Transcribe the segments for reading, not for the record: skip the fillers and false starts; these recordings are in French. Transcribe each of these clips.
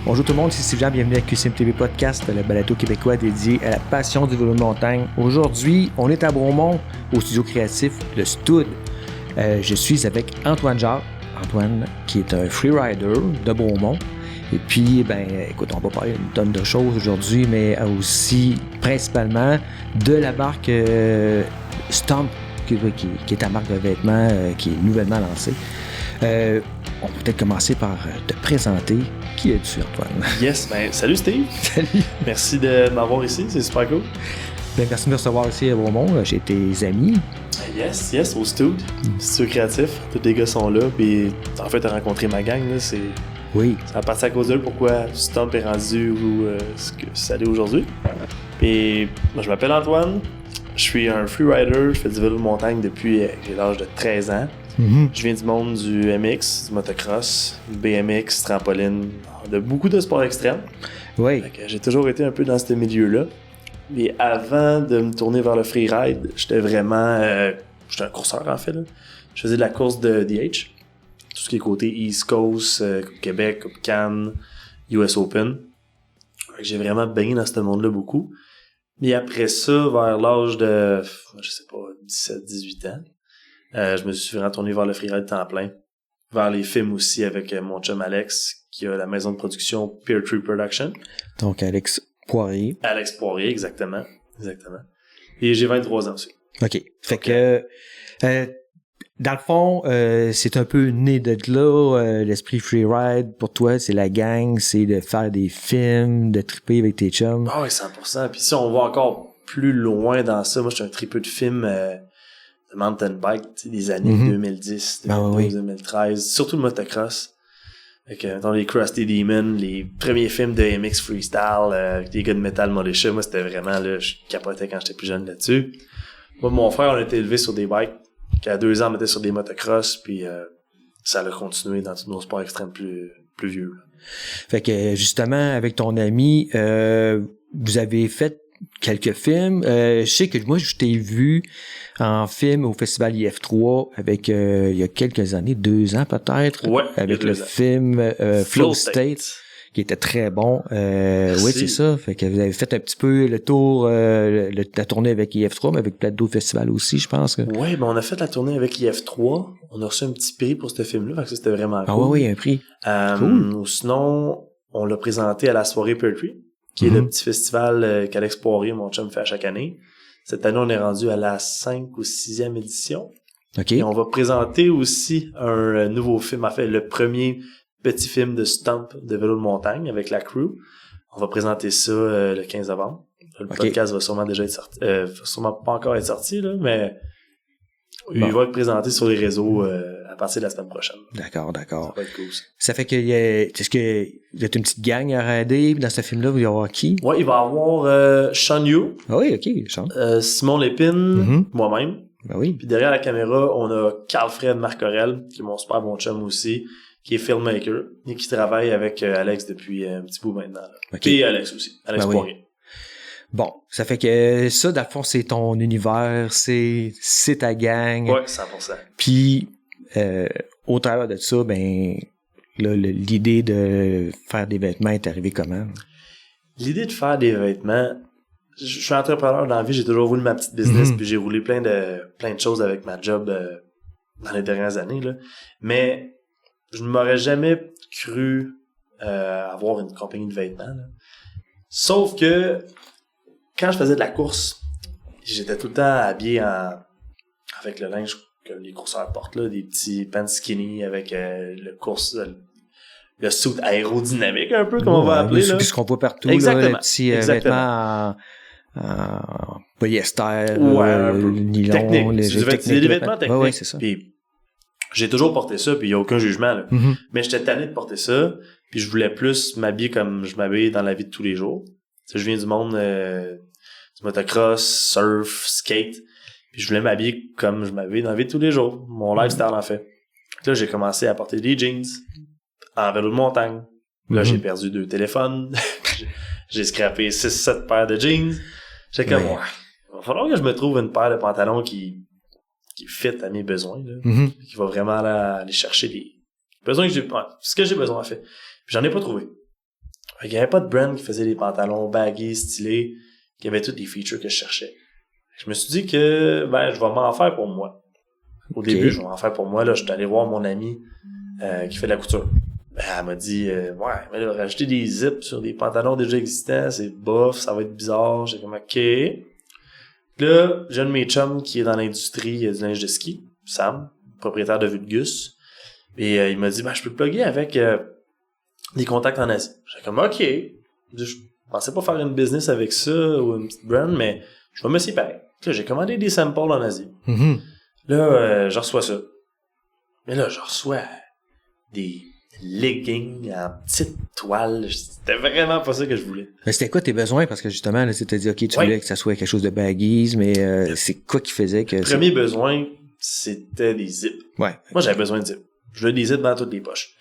Bonjour tout le monde, ici Jean, bienvenue à QCM TV Podcast, le balado québécois dédié à la passion du vélo de montagne. Aujourd'hui, on est à Bromont, au studio créatif Le Stud. Je suis avec Antoine Jacques, Antoine qui est un freerider de Bromont. Et puis, écoute, on va parler d'une tonne de choses aujourd'hui, mais aussi principalement de la marque Stomp, qui est ta marque de vêtements qui est nouvellement lancée. On peut peut-être commencer par te présenter. Qui es-tu, Antoine? Yes, salut Steve. Salut. Merci de m'avoir ici, c'est super cool. Merci de me recevoir ici à Bromont, chez tes amis. Yes, au Stud, studio créatif. Tous les gars sont là, puis en fait, t'as rencontré ma gang, là, c'est... Oui. Ça a parti à cause d'eux pourquoi Stomp est rendu où ce que ça l'est aujourd'hui. Puis, moi, je m'appelle Antoine, je suis un freerider, je fais du vélo de montagne depuis j'ai l'âge de 13 ans. Mm-hmm. Je viens du monde du MX, du motocross, du BMX, trampoline, de beaucoup de sports extrêmes. Oui. J'ai toujours été un peu dans ce milieu-là. Mais avant de me tourner vers le freeride, j'étais vraiment... j'étais un courseur, en fait. Là. Je faisais de la course de DH. Tout ce qui est côté East Coast, Coupe Québec, Coupe Cannes, US Open. J'ai vraiment baigné dans ce monde-là beaucoup. Mais après ça, vers l'âge de, je sais pas, 17-18 ans, je me suis vraiment tourné vers le freeride temps plein. Vers les films aussi avec mon chum Alex, qui a la maison de production Peer Tree Production. Donc, Alex Poirier. Alex Poirier, exactement. Et j'ai 23 ans aussi. OK. Fait que, dans le fond, c'est un peu né de là, l'esprit freeride. Pour toi, c'est la gang, c'est de faire des films, de triper avec tes chums. Ah oui, 100%. Puis si on va encore plus loin dans ça, moi, je suis un tripeux de films de mountain bike, tu sais, des années 2010, 2012, 2013. Surtout le motocross. Dans les Krusty Demon, les premiers films de MX Freestyle, avec des gars de Metal Militia, moi, c'était vraiment, là, je capotais quand j'étais plus jeune là-dessus. Moi, mon frère, on a été élevés sur des bikes. À 2 ans, on était sur des motocross, puis ça a continué dans tous nos sports extrêmes plus vieux. Là. Fait que, justement, avec ton ami, vous avez fait quelques films. Je sais que moi, je t'ai vu en film au festival IF3 avec, il y a quelques années, 2 ans peut-être, ouais, avec le film Flow State, qui était très bon. Oui, c'est ça. Fait que vous avez fait un petit peu le tour, la tournée avec IF3, mais avec plein d'autres festivals aussi, je pense. Que... Ouais, on a fait la tournée avec IF3. On a reçu un petit prix pour ce film-là, fait que ça, c'était vraiment cool. Ah oui, un prix. Cool. Sinon, on l'a présenté à la soirée Peer Tree, qui est le petit festival qu'Alex Poirier, mon chum, fait à chaque année. Cette année, on est rendu à la 5 ou 6e édition. OK. Et on va présenter aussi un nouveau film, en fait, le premier petit film de Stomp de vélo de montagne avec la crew. On va présenter ça le 15 novembre. Le podcast va sûrement déjà être sorti. Sûrement pas encore être sorti, là, mais il va être présenté sur les réseaux à partir de la semaine prochaine. D'accord. Ça va être cool, ça. Ça fait que est-ce que vous êtes une petite gang à rider dans ce film-là, vous y avoir qui? Ouais, il va y avoir Sean Yu. Ah oui, OK, Sean. Simon Lépine, moi-même. Ben oui. Puis derrière la caméra, on a Carl-Fred Marcorel, qui est mon super bon chum aussi, qui est filmmaker et qui travaille avec Alex depuis un petit bout maintenant. Là. Okay. Et Alex aussi, Alex Poirier. Oui. Bon, ça fait que ça, dans le fond, c'est ton univers, c'est ta gang. Ouais, 100%. Puis, au travers de ça, là, l'idée de faire des vêtements est arrivée comment? L'idée de faire des vêtements, je suis entrepreneur dans la vie, j'ai toujours voulu ma petite business, puis j'ai roulé plein de choses avec ma job dans les dernières années, là. Mais je ne m'aurais jamais cru avoir une compagnie de vêtements, là. Sauf que quand je faisais de la course, j'étais tout le temps habillé avec le linge que les courseurs portent, là, des petits pants skinny avec le suit aérodynamique un peu, comme on va appeler. C'est là. ce qu'on voit partout, Exactement. Là, les petits vêtements en polyester, un peu nylon, technique. C'est des vêtements techniques. Ouais, c'est ça. Puis j'ai toujours porté ça, puis il n'y a aucun jugement. Là. Mais j'étais tanné de porter ça, puis je voulais plus m'habiller comme je m'habille dans la vie de tous les jours. T'sais, je viens du monde du motocross, surf, skate, puis je voulais m'habiller comme je m'habille dans la vie de tous les jours. Mon lifestyle, en fait. Là, j'ai commencé à porter des jeans en vélo de montagne. Là, j'ai perdu 2 téléphones. J'ai scrappé 6-7 paires de jeans. J'étais comme, ouais, il va falloir que je me trouve une paire de pantalons qui fit à mes besoins, là. Qui va vraiment aller chercher les besoins que j'ai, ce que j'ai besoin, en fait. Puis j'en ai pas trouvé. Il n'y avait pas de brand qui faisait des pantalons baggy, stylés, qui avait tous des features que je cherchais. Je me suis dit que, je vais m'en faire pour moi. Au début, je vais m'en faire pour moi. Là, je suis allé voir mon ami qui fait de la couture. Elle m'a dit, mais là, rajouter des zips sur des pantalons déjà existants, c'est bof, ça va être bizarre. J'ai comme, OK. Là, j'ai un de mes chums qui est dans l'industrie du linge de ski, Sam, propriétaire de Vulgus. Et il m'a dit, je peux te plugger avec des contacts en Asie. J'ai comme, OK. Je pensais pas faire une business avec ça ou une petite brand, mais je vais m'essayer pareil. Là, j'ai commandé des samples en Asie. Mm-hmm. Là, je reçois ça. Mais là, je reçois des leggings en petite toile. C'était vraiment pas ça que je voulais. Mais c'était quoi tes besoins? Parce que justement, là, tu t'as dit, OK, tu voulais que ça soit quelque chose de baggies, mais c'est quoi qui faisait que... Le premier besoin, c'était des zips. Ouais. Moi, j'avais besoin de zips. Je voulais des zips dans toutes les poches.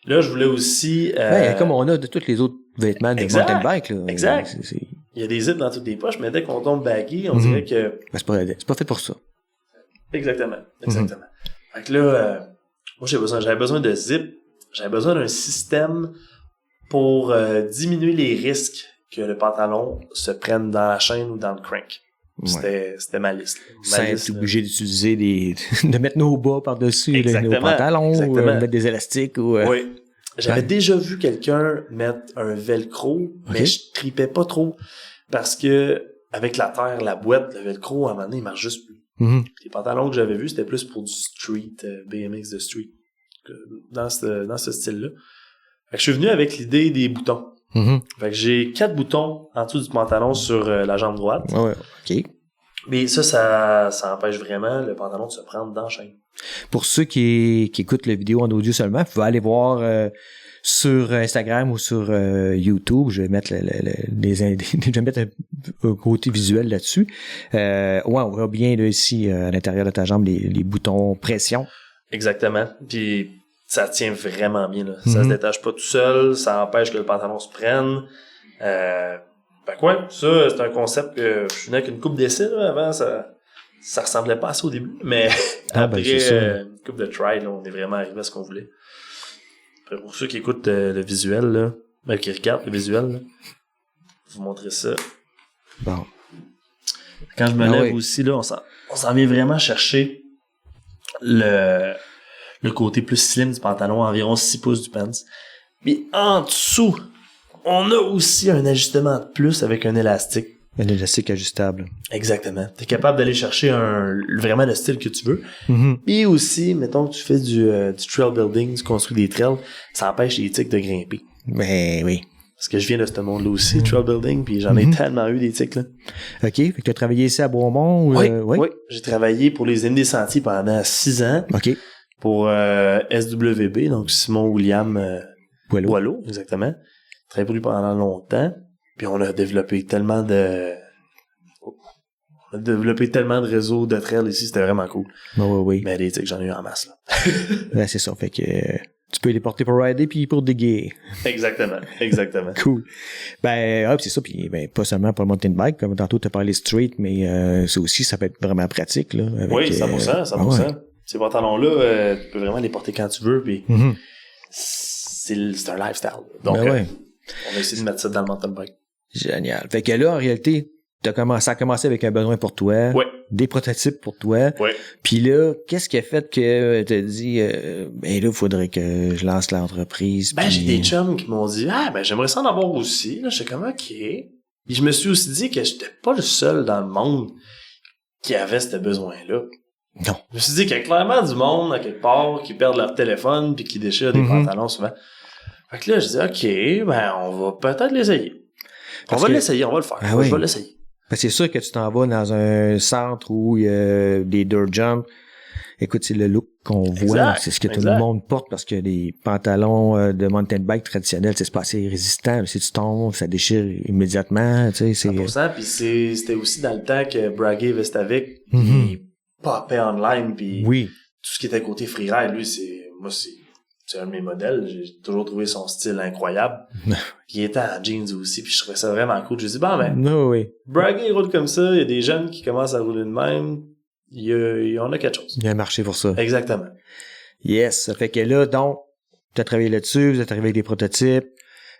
Là, je voulais aussi... comme on a de tous les autres vêtements de mountain bike. Là. Exact. Il y a des zips dans toutes les poches, mais dès qu'on tombe baggy, on dirait que... c'est pas fait pour ça. Exactement. Fait que là, moi, j'avais besoin de zips. J'avais besoin d'un système pour diminuer les risques que le pantalon se prenne dans la chaîne ou dans le crank. C'était ma liste. Sans être obligé d'utiliser de mettre nos bas par-dessus nos pantalons ou mettre des élastiques. Oui. J'avais déjà vu quelqu'un mettre un velcro, mais je tripais pas trop parce que avec la terre, la boîte, le velcro, à un moment donné, il marche juste plus. Mm-hmm. Les pantalons que j'avais vus, c'était plus pour du street, BMX de street, dans ce style-là. Fait que je suis venu avec l'idée des boutons. Mm-hmm. Fait que j'ai 4 boutons en dessous du pantalon sur la jambe droite. Ouais, OK. Mais ça empêche vraiment le pantalon de se prendre dans la chaîne. Pour ceux qui écoutent la vidéo en audio seulement, vous pouvez aller voir sur Instagram ou sur YouTube. Je vais mettre je vais mettre un côté visuel là-dessus. On voit bien là, ici à l'intérieur de ta jambe les boutons pression. Exactement. Puis ça tient vraiment bien. Là. Ça se détache pas tout seul. Ça empêche que le pantalon se prenne. Fait que ça, c'est un concept que je venais avec une coupe d'essai. Avant, ça ressemblait pas à ça au début. Mais après une coupe de try, là, on est vraiment arrivé à ce qu'on voulait. Après, pour ceux qui écoutent le visuel, là, qui regardent le visuel, là, je vais vous montrer ça. Bon. Quand je me lève aussi, là, on s'en vient vraiment chercher le côté plus slim du pantalon, environ 6 pouces du pants. Puis en dessous, on a aussi un ajustement de plus avec un élastique. Un élastique ajustable. Exactement. T'es capable d'aller chercher vraiment le style que tu veux. Mm-hmm. Puis aussi, mettons que tu fais du trail building, tu construis des trails, ça empêche les tiques de grimper. Ben oui. Parce que je viens de ce monde-là aussi, trail building, puis j'en ai tellement eu des tiques, là. OK. Fait que tu as travaillé ici à Beaumont? Ou, oui. J'ai travaillé pour les Indes des Sentiers pendant 6 ans. OK. Pour SWB, donc Simon William Boileau, exactement. J'ai travaillé pour lui pendant longtemps. Puis on a développé tellement de réseaux de trails ici, c'était vraiment cool. Oui. Mais les tics, j'en ai eu en masse, là. Ben, c'est ça. Fait que tu peux les porter pour rider puis pour dégayer. Exactement. Cool. Ben, c'est ça. Puis pas seulement pour le mountain bike, comme tantôt tu as parlé street, mais ça aussi, ça peut être vraiment pratique, là. Avec, oui, 100%. Ces pantalons-là, tu peux vraiment les porter quand tu veux, puis c'est un lifestyle. Donc, on a essayé de mettre ça dans le mountain bike. Génial. Fait que là, en réalité, ça a commencé avec un besoin pour toi. Oui. Des prototypes pour toi. Oui. Puis là, qu'est-ce qui a fait que t'as dit, là, il faudrait que je lance l'entreprise. Ben, j'ai des chums qui m'ont dit, j'aimerais ça en avoir aussi. Là, j'étais comme, OK. Puis je me suis aussi dit que j'étais pas le seul dans le monde qui avait ce besoin-là. Non. Je me suis dit qu'il y a clairement du monde, à quelque part, qui perdent leur téléphone puis qui déchirent des pantalons souvent. Fait que là, je dis, OK, on va peut-être l'essayer. On va l'essayer, on va le faire. Je vais l'essayer. Ben, c'est sûr que tu t'en vas dans un centre où il y a des dirt jumps. Écoute, c'est le look qu'on voit. C'est ce que tout le monde porte parce que les pantalons de mountain bike traditionnels, c'est pas assez résistant. Si tu tombes, ça déchire immédiatement. Tu sais, 100%. Puis c'était aussi dans le temps que Bragg Vestavik, il popait online. Puis tout ce qui était côté freeride, lui, c'est un de mes modèles. J'ai toujours trouvé son style incroyable. Il était en jeans aussi, puis je trouvais ça vraiment cool. Je me dis, Bragg, il roule comme ça. Il y a des jeunes qui commencent à rouler de même. On a quelque chose. Il y a un marché pour ça. Exactement. Yes. Ça fait que là, donc, tu as travaillé là-dessus, vous êtes arrivé avec des prototypes.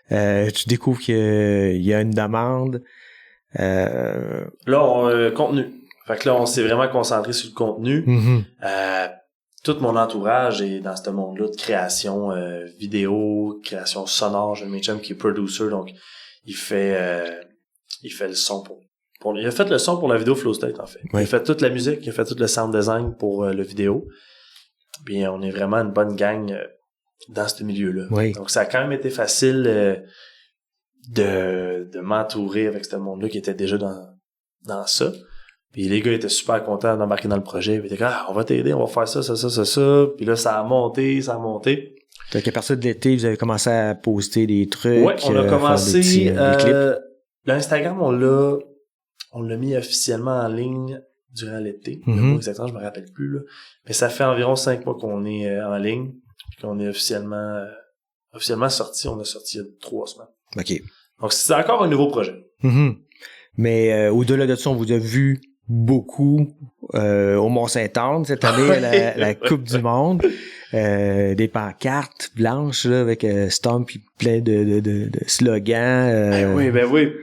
Tu découvres qu'il y a une demande. Là, contenu. Fait que là, on s'est vraiment concentré sur le contenu. Mm-hmm. Tout mon entourage est dans ce monde-là de création vidéo, création sonore. J'ai un chum qui est producer, donc il fait le son il a fait le son pour la vidéo Flow State, en fait. Oui. Il a fait toute la musique, il a fait tout le sound design pour le vidéo. Puis on est vraiment une bonne gang dans ce milieu-là. Oui. Donc ça a quand même été facile de m'entourer avec ce monde-là qui était déjà dans ça. Puis les gars étaient super contents d'embarquer dans le projet. Ils étaient comme, on va t'aider, on va faire ça. Puis là, ça a monté. Fait qu'à partir de l'été, vous avez commencé à poster des trucs. Ouais, on a commencé des clips. l'Instagram, on l'a mis officiellement en ligne durant l'été. Le mois exactement, je me rappelle plus, là. Mais ça fait environ 5 mois qu'on est en ligne. Puis qu'on est officiellement sorti. On a sorti il y a 3 semaines. OK. Donc, c'est encore un nouveau projet. Mm-hmm. Mais au-delà de ça, on vous a vu beaucoup au Mont-Saint-Anne cette année à la Coupe du Monde. Des pancartes blanches là, avec Stomp puis plein de slogans. Ben oui.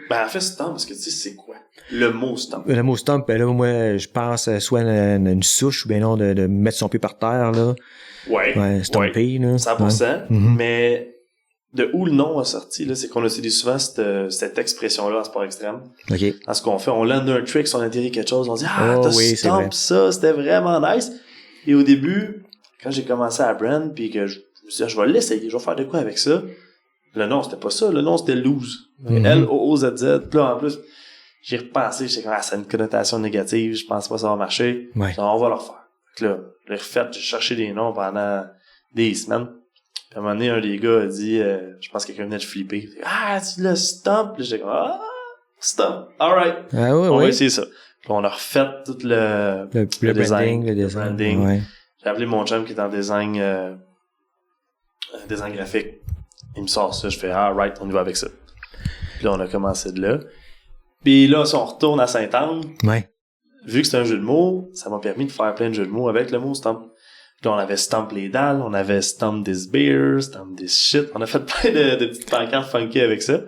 Ben en fait, Stomp, parce que tu sais, c'est quoi? Le mot Stomp. Le mot Stomp, ben là, moi, je pense soit une souche ou bien non de mettre son pied par terre, là. Ouais. Stomper, là. 100%. Ouais. Mais de où le nom a sorti, là, c'est qu'on utilise souvent cette expression-là en sport extrême. OK. Dans ce qu'on fait, on lande un trick, on atterrit quelque chose, on dit, oui, Stomp ça, c'était vraiment nice. Et au début, quand j'ai commencé à brand, puis que je me suis dit, je vais l'essayer, je vais faire de quoi avec ça. Le nom, c'était pas ça, le nom, c'était Lose. L-O-O-Z-Z. Puis là, en plus, j'ai repensé, j'étais comme, ça a une connotation négative, je pense pas que ça va marcher. Ouais. On va le refaire. Puis là, j'ai refait, j'ai cherché des noms pendant des semaines. Puis à un moment donné, un des gars a dit, je pense que quelqu'un venait de flipper. Tu l'as Stomp? Puis j'étais comme, Stomp. Alright. Ah oui, on va essayer ça. Puis on a refait tout le branding, le branding. Ouais. J'ai appelé mon chum qui est en design graphique. Il me sort ça, je fais right, on y va avec ça. Puis là, on a commencé de là. Puis là, si on retourne à Sainte-Anne, vu que c'est un jeu de mots, ça m'a permis de faire plein de jeux de mots avec le mot Stomp. Puis là, on avait Stomp les dalles, on avait Stomp this beer, Stomp this shit. On a fait plein de petites pancartes funky avec ça.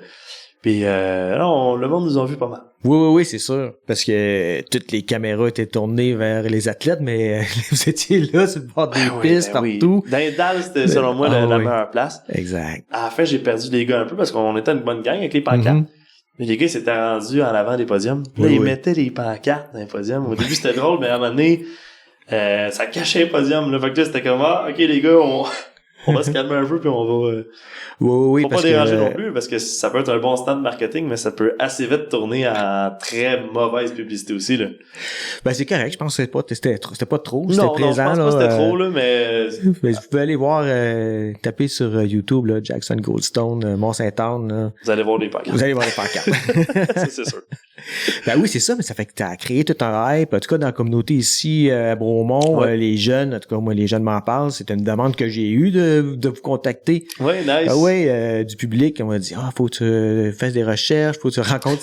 Puis le monde nous a vu pas mal. Oui, c'est sûr. Parce que toutes les caméras étaient tournées vers les athlètes, mais vous étiez là sur le bord des pistes, partout. Oui. Dans les dalles, c'était selon moi la meilleure place. Exact. À la fin, j'ai perdu les gars un peu parce qu'on était une bonne gang avec les pancartes. Mais les gars, ils s'étaient rendus en avant des podiums. Là, ils mettaient les pancartes dans les podiums. Au début, c'était drôle, mais à un moment donné, ça cachait les podiums. Là. Fait que là, c'était comme, OK, les gars, on va se calmer un peu, puis on va... Faut pas déranger non plus, parce que ça peut être un bon stand marketing, mais ça peut assez vite tourner en très mauvaise publicité aussi, là. Ben, c'est correct. Je pense que c'était pas trop. C'était non, plaisant, je pense là. pas que c'était trop, là, mais... Vous pouvez aller voir, taper sur YouTube, là, Jackson Goldstone, Mont-Saint-Anne, là. Vous allez voir les pancartes. Ça, c'est sûr. Ben oui, c'est ça, mais ça fait que t'as créé tout un hype. En tout cas, dans la communauté ici, à Bromont, les jeunes, en tout cas, moi, les jeunes m'en parlent. C'est une demande que j'ai eue de vous contacter. Oui, nice. Du public, on m'a dit, faut que tu fasses des recherches, faut que tu rencontres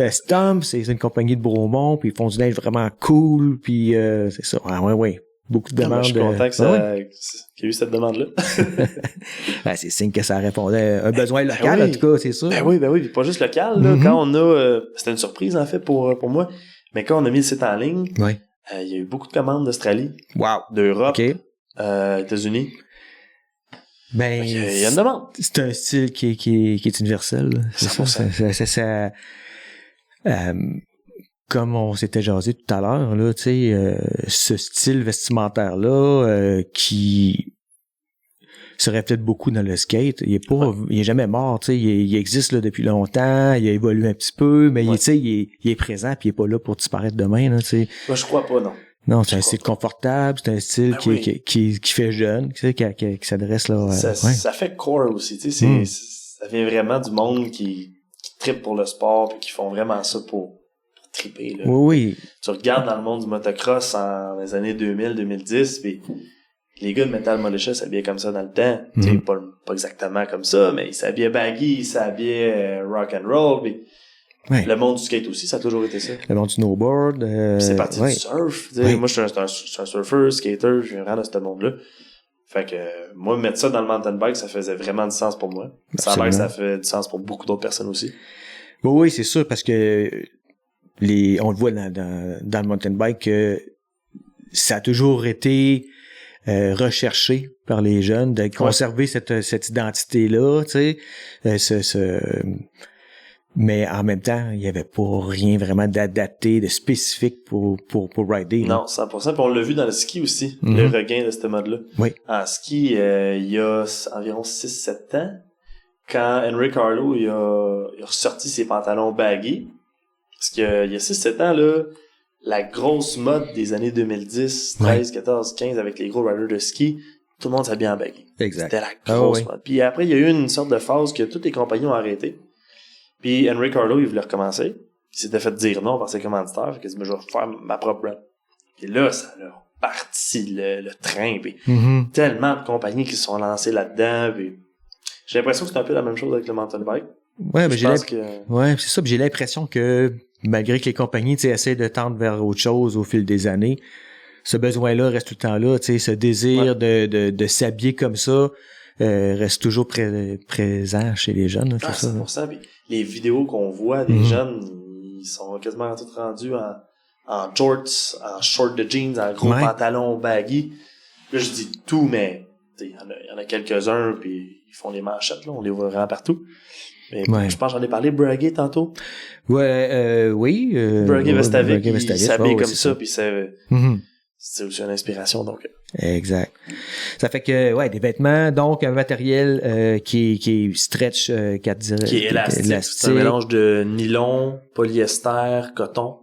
Stomp, c'est une compagnie de Bromont, puis ils font du linge vraiment cool, puis c'est ça. Beaucoup de demandes. Je suis content qu'il y ait eu cette demande-là. C'est signe que ça répondait à un besoin local, en tout cas, c'est ça. Ben oui, puis pas juste local, là. Quand on a, c'était une surprise, en fait, pour moi, mais quand on a mis le site en ligne, il y a eu beaucoup de commandes d'Australie, d'Europe, États-Unis. Ben, il y a une demande. C'est un style qui est universel. C'est ça. Comme on s'était jasé tout à l'heure, là, tu sais, ce style vestimentaire-là, qui se reflète beaucoup dans le skate, il est jamais mort, tu sais, il existe là depuis longtemps, il a évolué un petit peu, mais tu sais, il est présent puis il est pas là pour disparaître demain, là, tu sais. Moi, je crois pas, non. Non, c'est un style confortable, c'est un style qui fait jeune, tu sais, qui s'adresse là. Ça fait core aussi, tu sais, ça vient vraiment du monde qui trippe pour le sport puis qui font vraiment ça pour triper, là. Oui. Tu regardes dans le monde du motocross dans les années 2000-2010, puis les gars de Metal Militia s'habillaient comme ça dans le temps. Tu sais, pas exactement comme ça, mais ils s'habillaient baggy, ils s'habillaient rock and roll, puis le monde du skate aussi, ça a toujours été ça. Le monde du snowboard. C'est parti du surf. Moi, je suis un surfeur, skater, je viens vraiment de ce monde-là. Fait que moi, mettre ça dans le mountain bike, ça faisait vraiment du sens pour moi. Ça a l'air que ça fait du sens pour beaucoup d'autres personnes aussi. Oui, c'est sûr, parce que on le voit dans le mountain bike que ça a toujours été recherché par les jeunes de conserver cette identité-là, tu sais, mais en même temps, il n'y avait pas rien vraiment d'adapté, de spécifique pour rider. Non, 100%. Puis on l'a vu dans le ski aussi, le regain de ce mode-là. Oui. En ski, il y a environ 6-7 ans, quand Henrik Harlaut il a ressorti ses pantalons baggy, parce qu'il y a 6-7 ans, là, la grosse mode des années 2010, 13, 14, 15, avec les gros riders de ski, tout le monde s'habillait en baggy. Exact. C'était la grosse mode. Puis après, il y a eu une sorte de phase que tous les compagnons ont arrêté. Puis Henrik Harlaut, il voulait recommencer. Il s'était fait dire non par ses commanditaires. Fait qu'il dit, je vais faire ma propre brand. Et là, ça a parti le train. Puis tellement de compagnies qui se sont lancées là-dedans. Puis j'ai l'impression que c'est un peu la même chose avec le mountain bike. Ouais, mais c'est ça. Puis j'ai l'impression que malgré que les compagnies essaient de tendre vers autre chose au fil des années, ce besoin-là reste tout le temps là. Ce désir de s'habiller comme ça reste toujours présent chez les jeunes. Là, 100%. Puis les vidéos qu'on voit des jeunes, ils sont quasiment tous rendus en shorts, en shorts de jeans, en gros pantalons baggy. Là, je dis tout, mais il y en a quelques-uns, puis ils font les manchettes, là, on les voit vraiment partout. Mais je pense que j'en ai parlé, Breguet, tantôt. Oui. Breguet Vestavik, il s'habille comme ça, puis c'est aussi une inspiration, donc. Exact. Ça fait que, des vêtements, donc un matériel qui est stretch, qui est élastique. C'est un mélange de nylon, polyester, coton.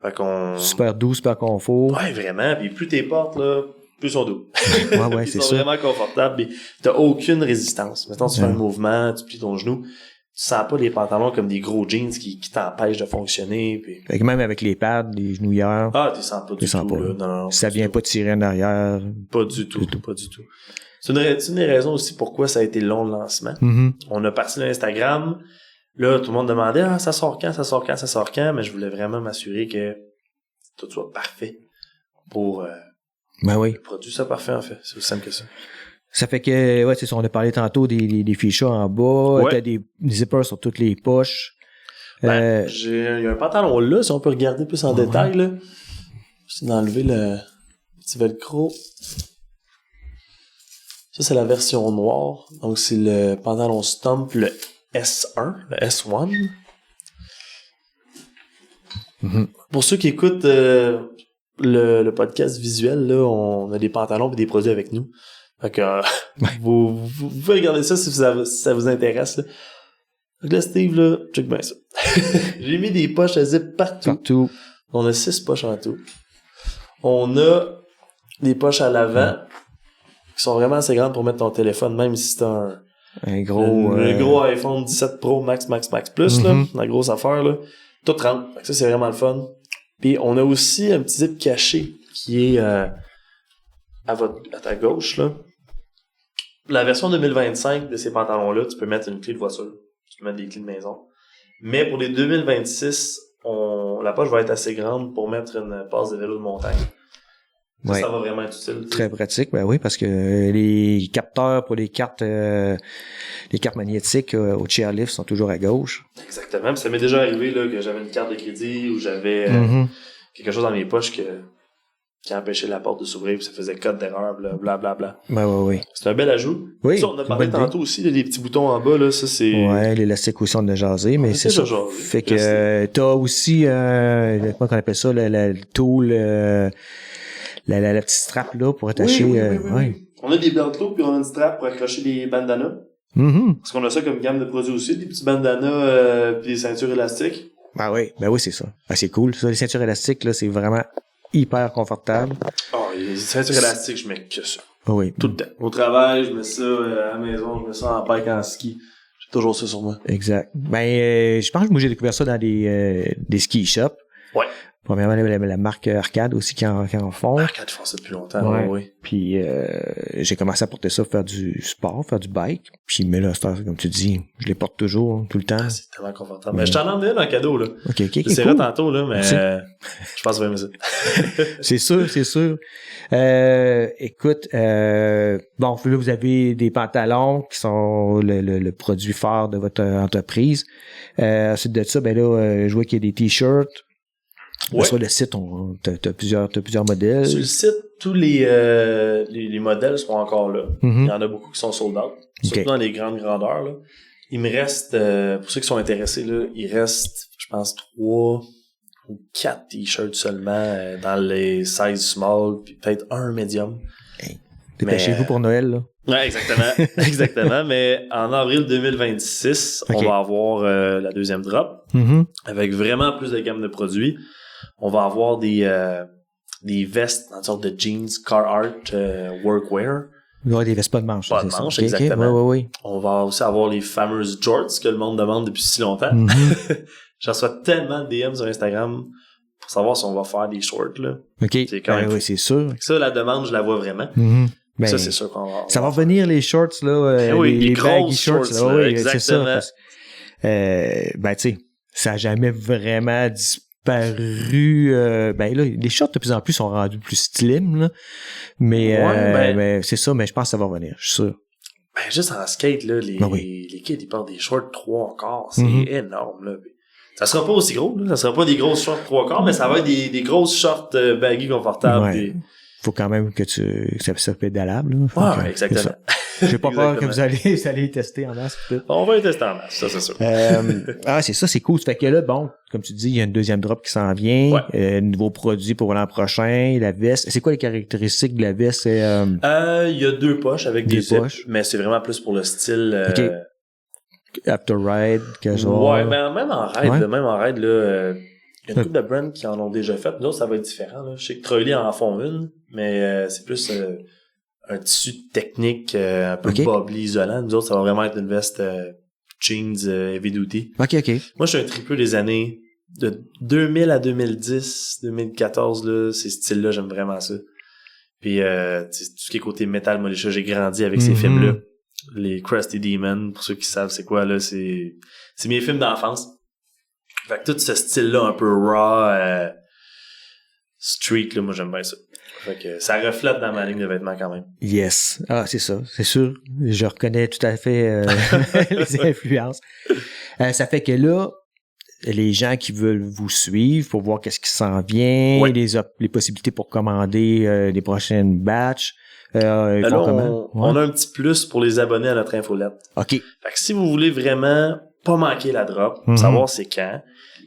Fait qu'on... Super doux, super confort. Ouais, vraiment. Puis plus t'es portes, là, plus ils sont doux. Ouais, c'est ça. Ils sont vraiment confortables. Puis t'as aucune résistance. Maintenant, tu fais un mouvement, tu plies ton genou. Tu sens pas les pantalons comme des gros jeans qui t'empêchent de fonctionner. Puis... Fait que même avec les pads, les genouillères. Ah, tu sens pas du tout. Pas. Là. Non, ça vient pas tirer en arrière. Pas du tout. Pas du tout. C'est une des raisons aussi pourquoi ça a été long le lancement. On a parti de l'Instagram. Là, tout le monde demandait, ça sort quand? Mais je voulais vraiment m'assurer que tout soit parfait pour le produit soit parfait, en fait. C'est aussi simple que ça. Ça fait que, c'est ça, on a parlé tantôt des fichas en bas, t'as des zippers sur toutes les poches. Il y a un pantalon là, si on peut regarder plus en détail, là. C'est d'enlever le petit velcro. Ça, c'est la version noire. Donc, c'est le pantalon Stump, le S1, le S1. Pour ceux qui écoutent le podcast visuel, là, on a des pantalons et des produits avec nous. Fait que vous pouvez regarder ça si ça vous intéresse. Là. Donc là, Steve, là, check bien ça. J'ai mis des poches à zip partout. On a 6 poches en tout. On a des poches à l'avant qui sont vraiment assez grandes pour mettre ton téléphone, même si c'est un gros iPhone 17 Pro Max Plus, là, la grosse affaire, là. Tout rentre. Fait que ça, c'est vraiment le fun. Puis on a aussi un petit zip caché qui est à ta gauche, là. La version 2025 de ces pantalons-là, tu peux mettre une clé de voiture. Tu peux mettre des clés de maison. Mais pour les 2026, la poche va être assez grande pour mettre une passe de vélo de montagne. Ça va vraiment être utile. Très pratique, oui, parce que les capteurs pour les cartes magnétiques au chairlift sont toujours à gauche. Exactement. Puis ça m'est déjà arrivé là, que j'avais une carte de crédit ou j'avais quelque chose dans mes poches qui empêchait la porte de s'ouvrir, puis ça faisait code d'erreur, blablabla. Oui. C'est un bel ajout. Oui. Ça, on a parlé tantôt aussi, là, des petits boutons en bas, là, ça c'est... Ouais, l'élastique aussi, on a jasé, mais c'est ça. Fait que t'as aussi, comment on appelle ça, le tool, la petite strap, là, pour attacher... Oui. On a des beltlos, puis on a une strap pour accrocher des bandanas. Parce qu'on a ça comme gamme de produits aussi, des petits bandanas, puis des ceintures élastiques. Oui, c'est ça. C'est cool. Ça, les ceintures élastiques, là, c'est vraiment hyper confortable. Les ceintures élastiques, je mets que ça. Oui. Tout le temps. Au travail, je mets ça à la maison, je mets ça en bike, en ski. J'ai toujours ça sur moi. Exact. Je pense que moi, j'ai découvert ça dans des ski shops. Ouais. Premièrement, la marque Arcade aussi qui en font. Arcade font ça depuis longtemps, oui. Puis j'ai commencé à porter ça, faire du sport, faire du bike. Puis mais là, comme tu dis, je les porte toujours, tout le temps. C'est tellement confortable. Mais je t'en ai un cadeau, là. OK. C'est cool. Tantôt, là, mais je pense que ça va aimer ça. C'est sûr. Écoute, bon, là, vous avez des pantalons qui sont le produit phare de votre entreprise. Ensuite de ça, ben là, je vois qu'il y a des t-shirts. Ouais. Sur le site, t'as plusieurs modèles. Sur le site, tous les modèles sont encore là. Il y en a beaucoup qui sont sold out. Surtout dans les grandes grandeurs, là. Il me reste, pour ceux qui sont intéressés, là, il reste, je pense, 3 ou 4 t-shirts seulement dans les sizes small, puis peut-être un medium. Hey, dépêchez-vous pour Noël, là. Ouais, exactement. Mais en avril 2026, on va avoir la deuxième drop, avec vraiment plus de gamme de produits. On va avoir des vestes en sorte de jeans Carhartt workwear. Ouais, des vestes pas de manches. Pas de manches, exactement. Oui. On va aussi avoir les fameuses jorts que le monde demande depuis si longtemps. J'en reçois tellement de DM sur Instagram pour savoir si on va faire des shorts, là. OK. C'est quand même oui, c'est sûr. Ça, la demande, je la vois vraiment. Ben, ça, c'est sûr qu'on va. Ça va revenir les shorts, là. Les baggy shorts, là. Oui, exactement. c'est ça. Ben, tu sais, ça n'a jamais vraiment disparu. Ben là, les shorts de plus en plus sont rendus plus slim, là. Mais c'est ça, mais je pense que ça va revenir, je suis sûr. Ben, juste en skate, là, les kids, ils portent des shorts 3/4. C'est énorme, là. Ça sera pas aussi gros, là. Ça sera pas des grosses shorts 3/4, mais ça va être des grosses shorts baggy confortables. Ouais. Faut quand même que ça soit pédalable, là. Ouais, exactement. J'ai pas peur que vous allez tester en masse. On va les tester en masse, ça, c'est sûr. C'est ça, c'est cool. Ça fait que là, bon, comme tu dis, il y a une deuxième drop qui s'en vient. Nouveau produit pour l'an prochain, la veste. C'est quoi les caractéristiques de la veste? Il y a 2 poches avec des poches, mais c'est vraiment plus pour le style. After ride, casual. Ouais, mais même en ride, là, il y a une couple de brands qui en ont déjà fait. Nous autres, ça va être différent, là. Je sais que Trolley en font une, mais c'est plus un tissu technique un peu bobbly, isolant. Nous autres, ça va vraiment être une veste jeans heavy duty. OK. Moi, je suis un tripeux des années de 2000 à 2010, 2014, là, ces styles-là, j'aime vraiment ça. Puis tout ce qui est côté metal militia, j'ai grandi avec ces films-là. Les Krusty Demon, pour ceux qui savent c'est quoi, là, c'est mes films d'enfance. Fait que tout ce style-là un peu raw, street, là, moi j'aime bien ça. Fait que ça reflète dans ma ligne de vêtements quand même. Yes. Ah, c'est ça, c'est sûr. Je reconnais tout à fait les influences. Ça fait que là, les gens qui veulent vous suivre pour voir qu'est-ce qui s'en vient, les possibilités pour commander les prochaines batchs. Là, on a un petit plus pour les abonnés à notre infolette. OK. Fait que si vous voulez vraiment pas manquer la drop, savoir c'est quand,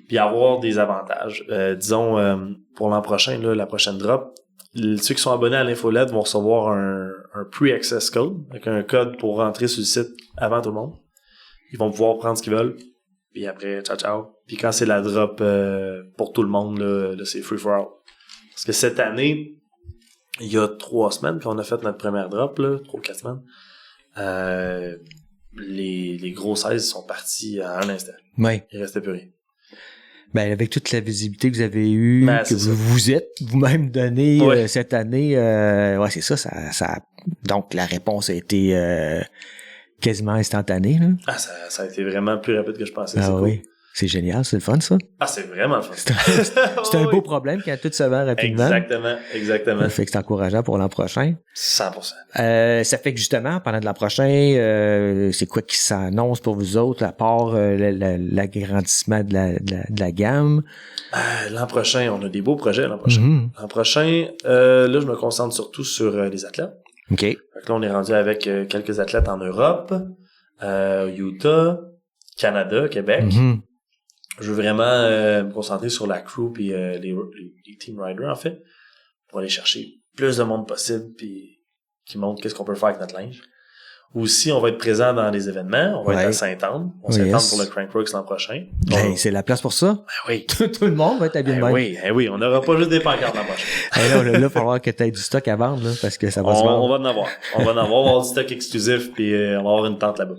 puis avoir des avantages. Disons, pour l'an prochain, là, la prochaine drop, ceux qui sont abonnés à l'infolette vont recevoir un pre-access code, avec un code pour rentrer sur le site avant tout le monde. Ils vont pouvoir prendre ce qu'ils veulent, puis après, ciao. Puis quand c'est la drop pour tout le monde, là c'est free for all. Parce que cette année, il y a 3 semaines, puis on a fait notre première drop, là, 3 ou 4 semaines. Les gros 16 sont partis à un instant. Oui. Il restait plus rien. Ben, avec toute la visibilité que vous avez eue, que vous êtes vous-même donné cette année, c'est ça. Donc, la réponse a été quasiment instantanée, là. Ah, ça a été vraiment plus rapide que je pensais. Ah oui. Cool. C'est génial, c'est le fun, ça. Ah, c'est vraiment le fun. C'est un beau problème quand tout se vend rapidement. Exactement. Ça fait que c'est encourageant pour l'an prochain. 100%. Ça fait que justement, pendant de l'an prochain, c'est quoi qui s'annonce pour vous autres, à part l'agrandissement de la gamme? L'an prochain, on a des beaux projets l'an prochain. L'an prochain, là, je me concentre surtout sur les athlètes. OK. Fait que là, on est rendu avec quelques athlètes en Europe, Utah, Canada, Québec. Je veux vraiment me concentrer sur la crew puis les team riders, en fait, pour aller chercher plus de monde possible puis qui montre qu'est-ce qu'on peut faire avec notre linge. Aussi, on va être présent dans les événements. On va être à Saint-Anne. On s'attend pour le Crankworks l'an prochain. C'est la place pour ça? Ben oui. Tout le monde va être habillé de même. Oui. On n'aura pas juste des pancartes l'an prochain. Là, il va falloir que tu aies du stock à vendre, là, parce que ça va se vendre. On va en avoir. On va avoir du stock exclusif puis on va avoir une tente là-bas.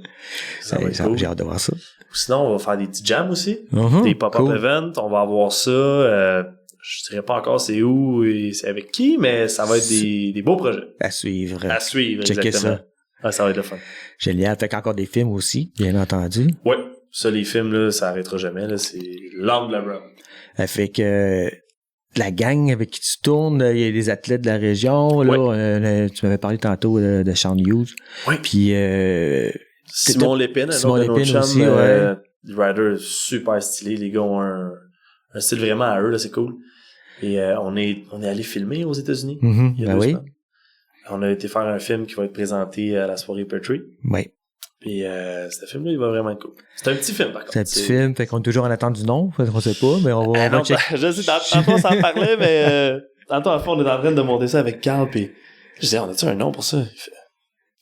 Ça va être cool. J'ai hâte de voir ça. Sinon, on va faire des petits jams aussi. Des pop-up events. On va avoir ça. Je dirais pas encore c'est où et c'est avec qui, mais ça va être des beaux projets. À suivre. À suivre, Checker exactement. ça. Ah, ça va être le fun. Génial. Fait qu'encore des films aussi, bien entendu. Ouais. Ça, les films, là, ça arrêtera jamais, là. C'est l'angle de la run. Fait que la gang avec qui tu tournes, il y a des athlètes de la région, là. Tu m'avais parlé tantôt de Sean Hughes. Oui. Puis Simon Lépine, Simon un autre de nos Lépine chums, aussi, ouais. rider super stylé. Les gars ont un style vraiment à eux, là, c'est cool. Et on est allé filmer aux États-Unis. Il y a 2 semaines. On a été faire un film qui va être présenté à la soirée Petrie. Oui. Puis ce film-là, il va vraiment être cool. C'est un petit film, par contre. C'est un petit film, fait qu'on est toujours en attente du nom. On sait pas, mais on va checker. Je sais, tantôt on s'en parlait, mais tantôt, à la fin, on est en train de monter ça avec Carl, puis je disais, on a-tu un nom pour ça? Il fait,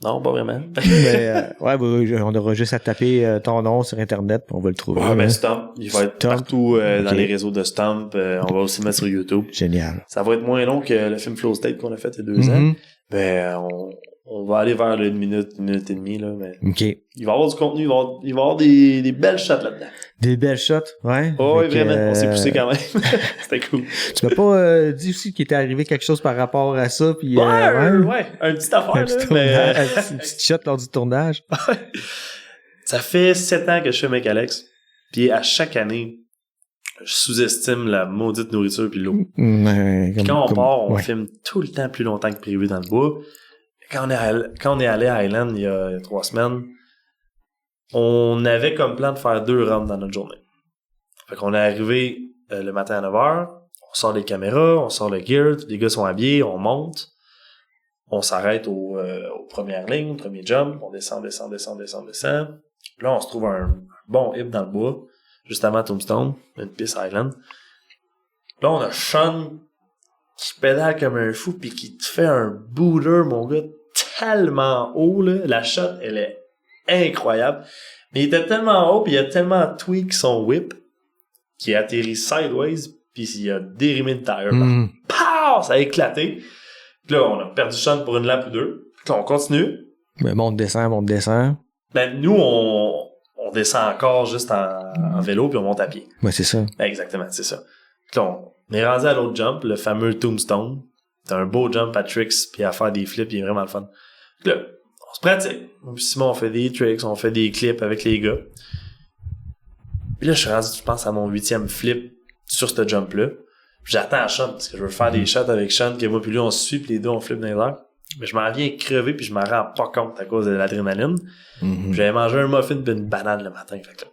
non, pas vraiment. Mais, on aura juste à taper ton nom sur Internet, puis on va le trouver. Ouais, ben Stomp, il va être partout dans les réseaux de Stomp. On va aussi le mettre sur YouTube. Génial. Ça va être moins long que le film Flow State qu'on a fait il y a 2 ans. Ben, on va aller vers une minute et demie, là, mais. OK. Il va y avoir du contenu, il va y avoir des belles shots là-dedans. Des belles shots, ouais. Oh, oui, vraiment. On s'est poussé quand même. C'était cool. Tu m'as pas dit aussi qu'il était arrivé quelque chose par rapport à ça, puis. Ouais, un petit affaire, un petit shot lors du tournage. Ça fait 7 ans que je fais Mec Alex, puis à chaque année, je sous-estime la maudite nourriture puis l'eau. Quand on part, on filme tout le temps plus longtemps que prévu dans le bois. Quand on est allé à Highland il y a 3 semaines, on avait comme plan de faire 2 runs dans notre journée. Fait qu'on est arrivé le matin à 9h, on sort les caméras, on sort le gear, tous les gars sont habillés, on monte, on s'arrête aux premières lignes, au premier jump, on descend. Là, on se trouve un bon hip dans le bois, juste avant Tombstone, une piste Highland. Là, on a Sean qui pédale comme un fou pis qui te fait un booter, mon gars, tellement haut, là. La shot, elle est incroyable. Mais il était tellement haut pis il a tellement tweak son whip qu'il a atterri sideways pis il a dérimé le tire. Pow! Ça a éclaté. Pis là, on a perdu Sean pour une lap ou 2. Puis là, on continue. Mais monte, descend. Ben, nous, on descend encore juste en vélo puis on monte à pied. Ouais, c'est ça. Ben, exactement, c'est ça. Puis là, on est rendu à l'autre jump, le fameux Tombstone. C'est un beau jump à tricks puis à faire des flips, il est vraiment le fun. Puis là, on se pratique. Simon, on fait des tricks, on fait des clips avec les gars. Puis là, je suis rendu, je pense, à mon 8e flip sur ce jump-là. J'attends Sean, parce que je veux faire des shots avec Sean, que moi puis lui, on se suit, puis les deux, on flip dans les airs. Mais je m'en viens crever, puis je m'en rends pas compte à cause de l'adrénaline. J'avais mangé un muffin puis une banane le matin. Fait que là,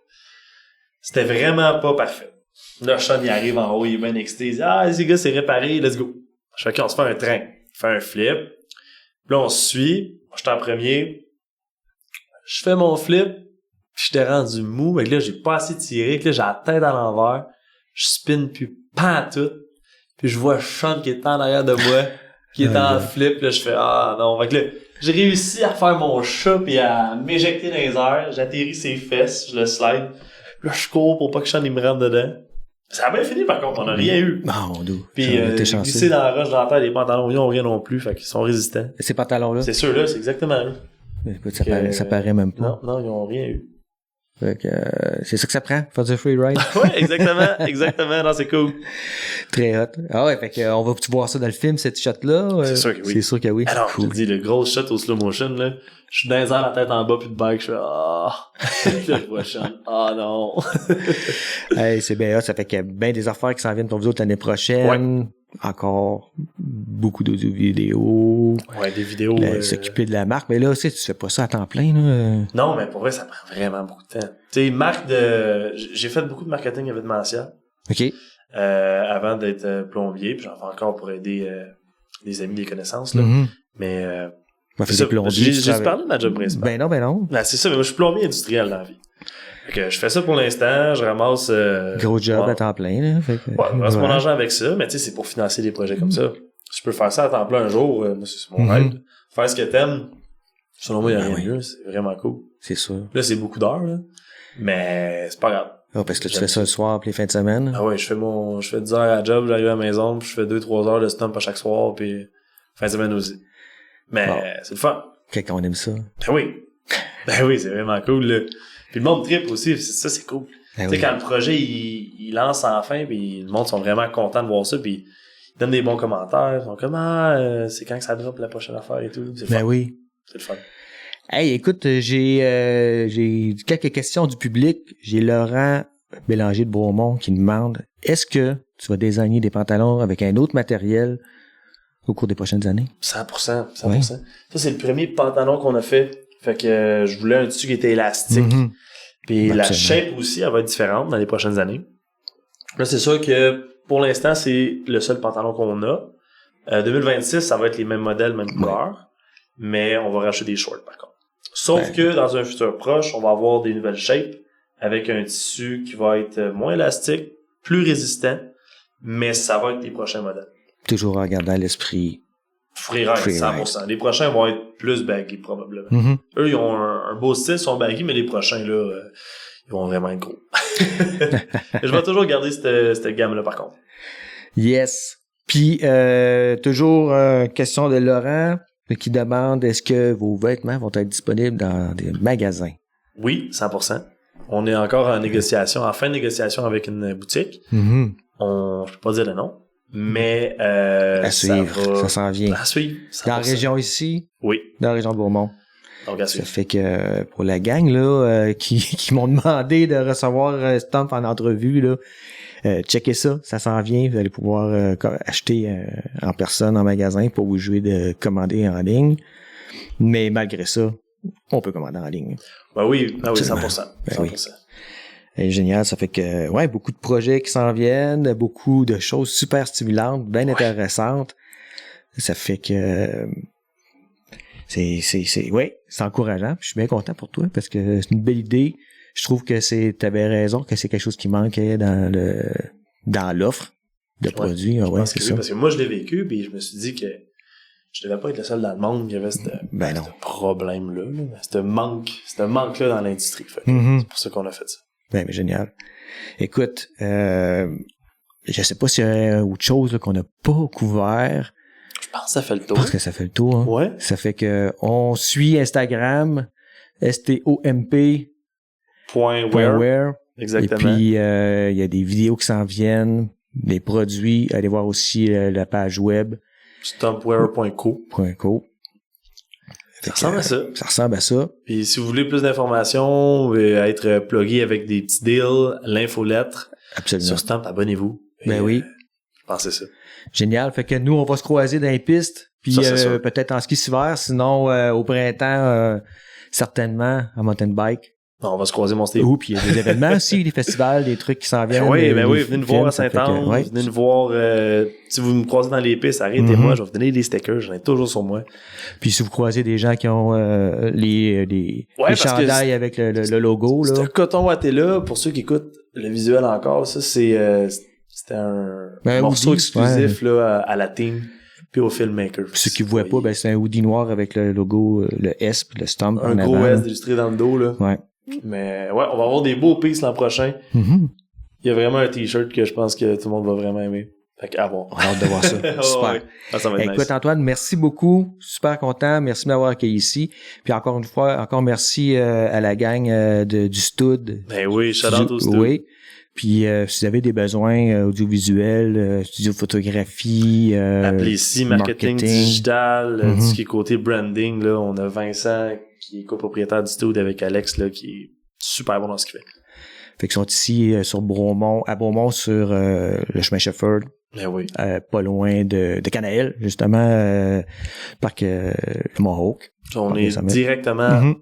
c'était vraiment pas parfait. Là, Sean, il arrive en haut, il est bien excité. Il dit, les gars, c'est réparé, let's go. Je fais qu'on se fait un train. On fait un flip. Puis là, on se suit. Moi, j'étais en premier. Je fais mon flip. Puis j'étais rendu mou. Mais là, j'ai pas assez tiré. Puis là, j'ai la tête à l'envers. Je spin puis pantoute. Puis je vois Sean qui est en arrière de moi, qui est en flip. Là, je fais, non. Fait que là, j'ai réussi à faire mon chat puis à m'éjecter dans les airs. J'atterris ses fesses. Je le slide. Là, je cours pour pas que Sean il me rentre dedans. Ça a bien fini, par contre. On a rien eu. Non, d'où. Puis, j'ai glissé dans la roche, dans la terre, les pantalons, ils ont rien non plus. Fait qu'ils sont résistants. Ces pantalons-là? C'est ceux-là, c'est exactement eux. Mais écoute, ça paraît même pas. Non, ils ont rien eu. Fait que, c'est ça que ça prend, faire du freeride. Ouais, exactement. Non, c'est cool. Très hot. Ah ouais, fait que, on va voir ça dans le film, cette shot-là. C'est sûr que oui. C'est sûr que oui. Alors, cool. je te dis, le gros shot au slow motion, là. Je suis dans les airs, la tête en bas, puis de bike, je fais, là, je vois Sean. Non. Hey, c'est bien hot. Ça fait qu'il y a bien des affaires qui s'en viennent pour vous autres l'année prochaine. Ouais. Encore beaucoup d'audio vidéo. Ouais, des vidéos. S'occuper de la marque. Mais là aussi, tu fais pas ça à temps plein, là. Non, mais pour vrai, ça prend vraiment beaucoup de temps. Tu sais, j'ai fait beaucoup de marketing événementiel. OK. Avant d'être plombier, puis j'en fais encore pour aider des amis, des connaissances, là. Mais, j'ai parlé de ma job principale. Ben non. Ben, c'est ça, mais moi, je suis plombier industriel dans la vie. Fait que je fais ça pour l'instant, je ramasse... Gros job à temps plein, là. Fait que, je ramasse mon argent avec ça, mais tu sais, c'est pour financer des projets comme ça. Si je peux faire ça à temps plein un jour, moi, c'est mon rêve. Faire ce que t'aimes, selon moi, il y a rien de mieux, c'est vraiment cool. C'est sûr. Là, c'est beaucoup d'heures, là, mais c'est pas grave. Ah, parce que tu fais ça le soir puis les fins de semaine. Ah ouais, je fais 10 heures à la job, j'arrive à la maison, puis je fais 2-3 heures de stump à chaque soir, puis fin de semaine aussi. Mais c'est le fun. Quelqu'un on aime ça. Ben oui, c'est vraiment cool, là. Puis le monde trip aussi, ça c'est cool. Tu sais, quand le projet, il lance enfin, puis le monde sont vraiment contents de voir ça, puis ils donnent des bons commentaires. Ils sont comme, c'est quand que ça drop la prochaine affaire et tout. C'est le fun. Oui. C'est le fun. Hey, écoute, j'ai quelques questions du public. J'ai Laurent Bélanger de Beaumont qui demande, est-ce que tu vas designer des pantalons avec un autre matériel au cours des prochaines années? 100%. Oui. Ça, c'est le premier pantalon qu'on a fait. Fait que je voulais un tissu qui était élastique. Puis la shape aussi, elle va être différente dans les prochaines années. Là, c'est sûr que pour l'instant, c'est le seul pantalon qu'on a. 2026, ça va être les mêmes modèles, même couleur. Mais on va racheter des shorts, par contre. Sauf que dans un futur proche, on va avoir des nouvelles shapes avec un tissu qui va être moins élastique, plus résistant, mais ça va être les prochains modèles. Toujours en gardant l'esprit Freeride, 100%. Les prochains vont être plus baggy, probablement. Eux, ils ont un beau style, ils sont baggy, mais les prochains, là, ils vont vraiment être gros. Je vais toujours garder cette gamme-là, par contre. Yes. Puis, toujours question de Laurent qui demande, est-ce que vos vêtements vont être disponibles dans des magasins? Oui, 100%. On est encore en négociation, en fin de négociation avec une boutique. Je peux pas dire le nom. Mais à suivre, ça s'en vient. À suivre. 100%. Dans la région ici? Oui. Dans la région de Beaumont. Donc, à suivre. Ça fait que pour la gang là qui m'ont demandé de recevoir Stump en entrevue, là, checkez ça s'en vient. Vous allez pouvoir acheter en personne, en magasin, pour vous jouer de commander en ligne. Mais malgré ça, on peut commander en ligne. Ben oui, 100%. 100%. Oui. Et génial, ça fait que beaucoup de projets qui s'en viennent, beaucoup de choses super stimulantes, bien intéressantes. Ça fait que c'est encourageant. Je suis bien content pour toi parce que c'est une belle idée. Je trouve que t'avais raison, que c'est quelque chose qui manquait dans l'offre de produits. Je pense que oui, parce que moi je l'ai vécu, puis je me suis dit que je devais pas être le seul dans le monde qui avait ce problème-là, ce manque-là dans l'industrie. Fait que c'est pour ça qu'on a fait ça. Ben, mais génial. Écoute, je sais pas s'il y a autre chose là, qu'on n'a pas couvert. Je pense que ça fait le tour. Je pense que ça fait le tour. Hein? Ouais. Ça fait que on suit Instagram, STOMP.wear. Exactement. Et puis, il y a des vidéos qui s'en viennent, des produits. Allez voir aussi la page web. Stumpwear.co. Ça ressemble à ça. Ça ressemble à ça. Puis si vous voulez plus d'informations, être plugué avec des petits deals, l'infolettre. Absolument. Sur Stump, abonnez-vous. Ben oui. Je pense que c'est ça. Génial. Fait que nous, on va se croiser dans les pistes. Puis peut-être en ski hiver, sinon au printemps, certainement en mountain bike. On va se croiser, mon Steve. Puis il y a des événements aussi, des festivals, des trucs qui s'en viennent. Oui, venez nous voir à Saint-Anne, venez nous voir. Si vous me croisez dans les pistes, arrêtez-moi, je vais vous donner des stickers, j'en ai toujours sur moi. Puis si vous croisez des gens qui ont les chandails avec le logo. C'est un coton watté là, pour ceux qui écoutent le visuel encore, ça c'était un morceau exclusif là, à la team. Puis au filmmaker. Puis ceux qui ne voient pas, c'est un hoodie noir avec le logo, le S, le Stump. Un gros S illustré dans le dos, là. Ouais. Mais on va avoir des beaux pieces l'an prochain. Il y a vraiment un t-shirt que je pense que tout le monde va vraiment aimer. Fait qu'à voir. On a hâte de voir ça. Super. Ça va être Écoute, Antoine, merci beaucoup. Super content. Merci de m'avoir accueilli ici. Puis encore une fois, merci à la gang du Stud. Ben oui, shout-out au Stud. Oui. Puis si vous avez des besoins audiovisuels, studio de photographie, appelez ici marketing digital, tout ce qui est côté branding, là, on a Vincent qui est copropriétaire du Stud avec Alex là, qui est super bon dans ce qu'il fait. Fait qu'ils sont ici sur à Beaumont sur le chemin Shepherd. Ben oui. Pas loin de Canaël, justement, parc Mohawk. On est directement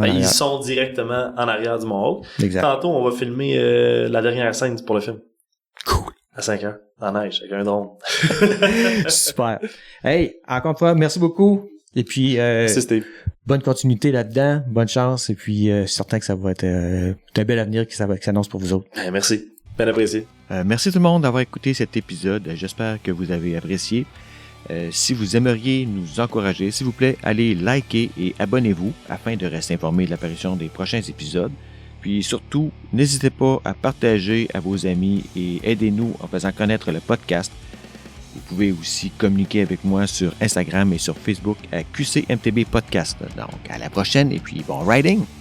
ils sont directement en arrière du Mohawk. Exact. Tantôt, on va filmer la dernière scène pour le film. Cool. À 5h, dans la neige, avec un drone. Super. Hey, encore une fois, merci beaucoup. Et puis, merci Steve. Bonne continuité là-dedans, bonne chance. Et puis, certain que ça va être un bel avenir qui s'annonce pour vous autres. Merci. Bien apprécié. Merci tout le monde d'avoir écouté cet épisode. J'espère que vous avez apprécié. Si vous aimeriez nous encourager, s'il vous plaît, allez liker et abonnez-vous afin de rester informé de l'apparition des prochains épisodes. Puis surtout, n'hésitez pas à partager à vos amis et aidez-nous en faisant connaître le podcast. Vous pouvez aussi communiquer avec moi sur Instagram et sur Facebook à QCMTB Podcast. Donc, à la prochaine et puis bon riding!